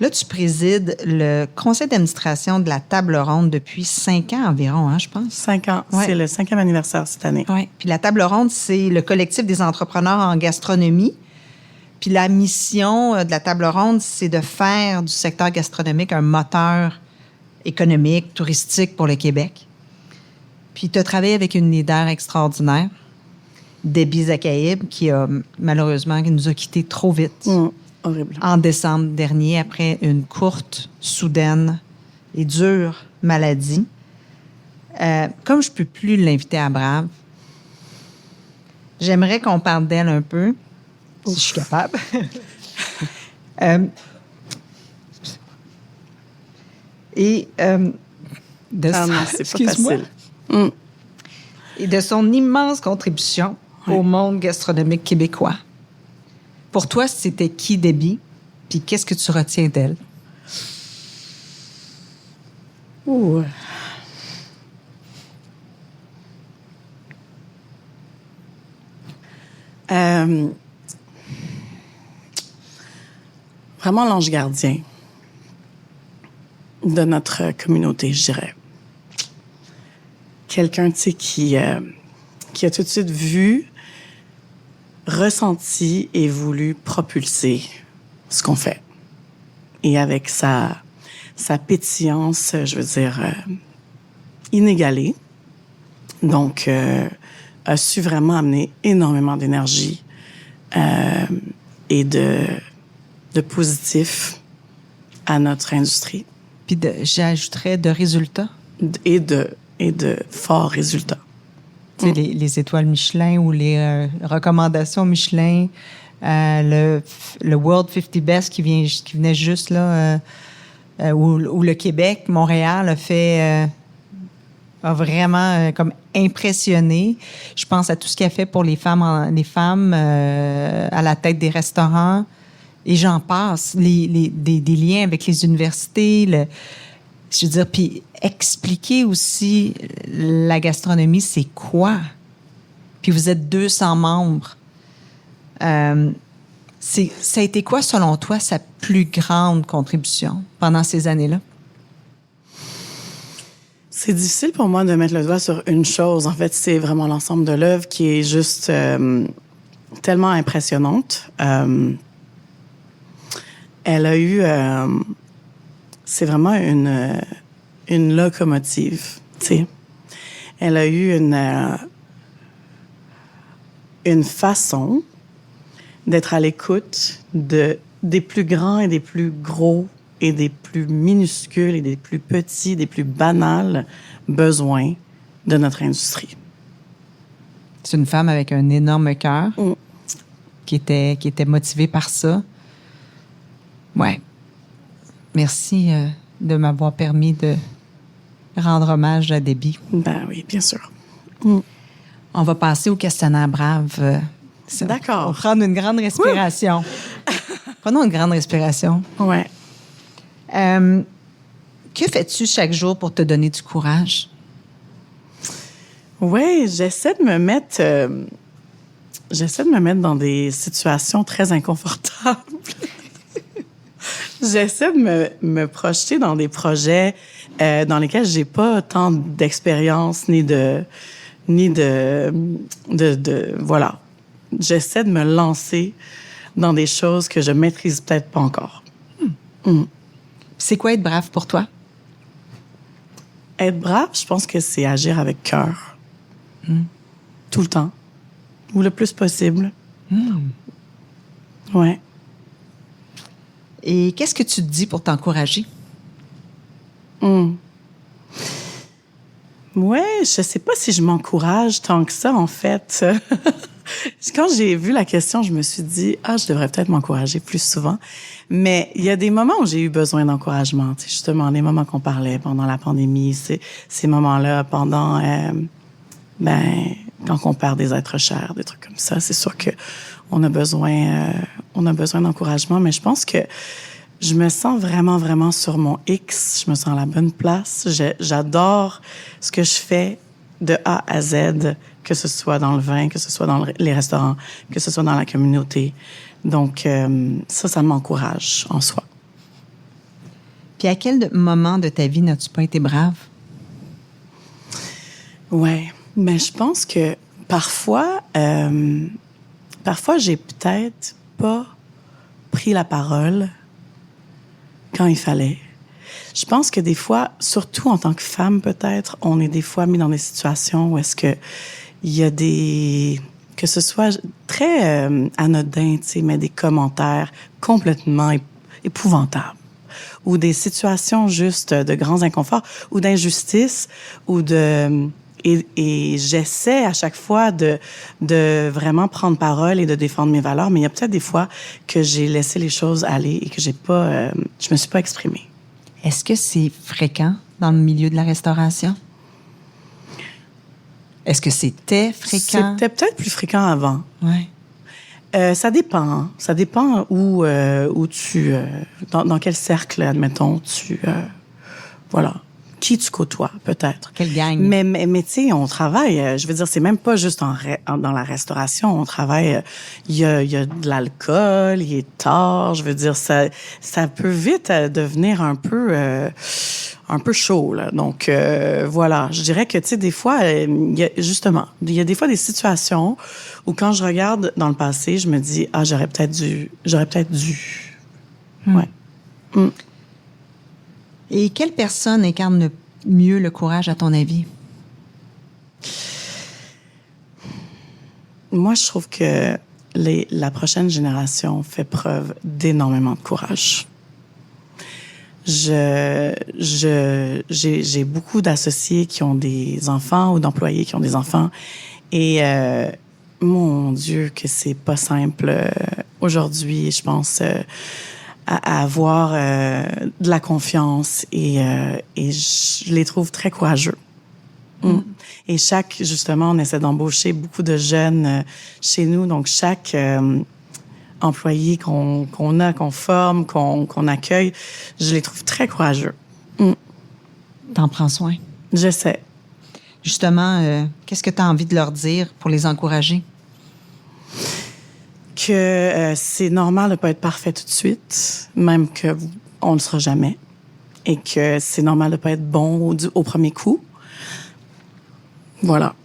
Là, tu présides le conseil d'administration de la Table Ronde depuis 5 ans environ, hein, je pense. 5 ans. Ouais. C'est le 5e anniversaire cette année. Oui. Puis la Table Ronde, c'est le collectif des entrepreneurs en gastronomie. Puis la mission de la Table Ronde, c'est de faire du secteur gastronomique un moteur économique, touristique pour le Québec. Puis tu as travaillé avec une leader extraordinaire, Debbie Zakaïb, qui malheureusement nous a quittés trop vite. Horrible. En décembre dernier, après une courte, soudaine et dure maladie. Comme je ne peux plus l'inviter à Brave, j'aimerais qu'on parle d'elle un peu, si je suis capable. Non, c'est pas facile. Et de son immense contribution au monde gastronomique québécois. Pour toi, c'était qui Debbie? Puis qu'est-ce que tu retiens d'elle? Ouh. Vraiment l'ange gardien de notre communauté, je dirais. Quelqu'un, tu sais, qui a tout de suite vu, ressenti et voulu propulser ce qu'on fait. Et avec sa pétillance, je veux dire, inégalée. Donc, a su vraiment amener énormément d'énergie et de positif à notre industrie. Puis j'ajouterais de résultats. Et de forts résultats. Tu sais, les étoiles Michelin ou les recommandations Michelin, le World 50 Best qui venait juste là, où le Québec, Montréal a vraiment comme impressionné. Je pense à tout ce qu'il a fait pour les femmes à la tête des restaurants. Et j'en passe. Des liens avec les universités. Je veux dire, puis expliquer aussi la gastronomie, c'est quoi? Puis vous êtes 200 membres. Ça a été quoi, selon toi, sa plus grande contribution pendant ces années-là? C'est difficile pour moi de mettre le doigt sur une chose. En fait, c'est vraiment l'ensemble de l'œuvre qui est juste tellement impressionnante. Elle a eu... c'est vraiment une locomotive, tu sais. Elle a eu une façon d'être à l'écoute des plus grands et des plus gros et des plus minuscules et des plus petits, des plus banals besoins de notre industrie. C'est une femme avec un énorme cœur qui était motivée par ça. Ouais. Merci de m'avoir permis de rendre hommage à Debbie. Ben oui, bien sûr. On va passer au questionnaire Brave. D'accord. On va prendre une grande respiration. Prenons une grande respiration. Ouais. Que fais-tu chaque jour pour te donner du courage? Oui, j'essaie de me mettre dans des situations très inconfortables. J'essaie de me projeter dans des projets dans lesquels j'ai pas tant d'expérience voilà. J'essaie de me lancer dans des choses que je maîtrise peut-être pas encore. C'est quoi être brave pour toi? Être brave, je pense que c'est agir avec cœur. Tout le temps. Ou le plus possible. Ouais. Et qu'est-ce que tu te dis pour t'encourager? Ouais, je sais pas si je m'encourage tant que ça, en fait. Quand j'ai vu la question, je me suis dit, je devrais peut-être m'encourager plus souvent. Mais il y a des moments où j'ai eu besoin d'encouragement. Tu sais, justement, les moments qu'on parlait pendant la pandémie, ces moments-là, pendant, quand on perd des êtres chers, des trucs comme ça, c'est sûr que on a besoin d'encouragement. Mais je pense que je me sens vraiment, vraiment sur mon X. Je me sens à la bonne place. J'adore ce que je fais de A à Z, que ce soit dans le vin, que ce soit dans les restaurants, que ce soit dans la communauté. Donc, ça m'encourage en soi. Puis à quel moment de ta vie n'as-tu pas été brave? Ouais, mais je pense que parfois, j'ai peut-être pas pris la parole quand il fallait. Je pense que des fois, surtout en tant que femme peut-être, on est des fois mis dans des situations où est-ce que il y a que ce soit très anodin, tu sais, mais des commentaires complètement épouvantables ou des situations juste de grands inconforts ou d'injustice ou et j'essaie à chaque fois de vraiment prendre parole et de défendre mes valeurs, mais il y a peut-être des fois que j'ai laissé les choses aller et que je me suis pas exprimée. Est-ce que c'est fréquent dans le milieu de la restauration? Est-ce que c'était fréquent? C'était peut-être plus fréquent avant. Ouais. Ça dépend. Hein. Ça dépend où tu... dans quel cercle, admettons, voilà. Qui tu côtoies, peut-être. Quelle gang. Mais tu sais, on travaille, je veux dire, c'est même pas juste dans la restauration. On travaille, il y a de l'alcool, il est tard. Je veux dire, ça peut vite devenir un peu chaud, là. Donc, voilà. Je dirais que, tu sais, des fois, il y a des fois des situations où quand je regarde dans le passé, je me dis, j'aurais peut-être dû. Ouais. Et quelle personne incarne le mieux le courage, à ton avis? Moi, je trouve que la prochaine génération fait preuve d'énormément de courage. J'ai beaucoup d'associés qui ont des enfants ou d'employés qui ont des enfants et mon Dieu que c'est pas simple aujourd'hui, je pense, à avoir de la confiance et je les trouve très courageux. Et justement, on essaie d'embaucher beaucoup de jeunes chez nous, donc chaque employé qu'on forme, qu'on accueille, je les trouve très courageux. T'en prends soin? J'essaie. Justement, qu'est-ce que tu as envie de leur dire pour les encourager? Que c'est normal de pas être parfait tout de suite, même que on le sera jamais, et que c'est normal de pas être bon au premier coup. Voilà.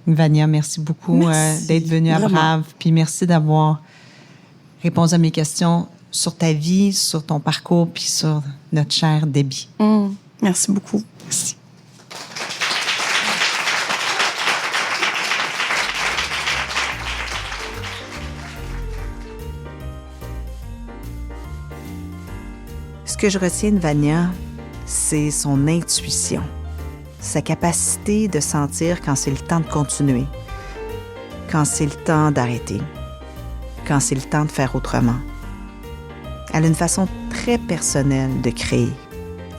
Vania, merci beaucoup d'être venue à Brave, puis merci d'avoir répondu à mes questions sur ta vie, sur ton parcours, puis sur notre cher Debbie. Merci beaucoup. Merci. Ce que je retiens de Vania, c'est son intuition, sa capacité de sentir quand c'est le temps de continuer, quand c'est le temps d'arrêter, quand c'est le temps de faire autrement. Elle a une façon très personnelle de créer,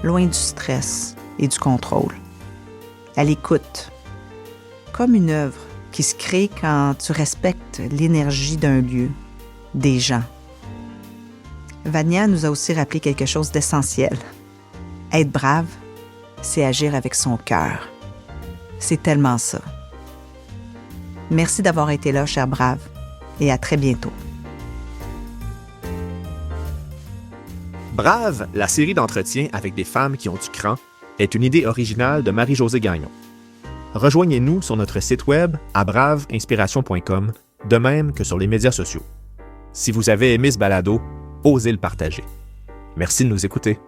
loin du stress et du contrôle. Elle écoute, comme une œuvre qui se crée quand tu respectes l'énergie d'un lieu, des gens. Vania nous a aussi rappelé quelque chose d'essentiel. Être brave, c'est agir avec son cœur. C'est tellement ça. Merci d'avoir été là, cher Brave, et à très bientôt. Brave, la série d'entretiens avec des femmes qui ont du cran, est une idée originale de Marie-Josée Gagnon. Rejoignez-nous sur notre site web à braveinspiration.com, de même que sur les médias sociaux. Si vous avez aimé ce balado, osez le partager. Merci de nous écouter.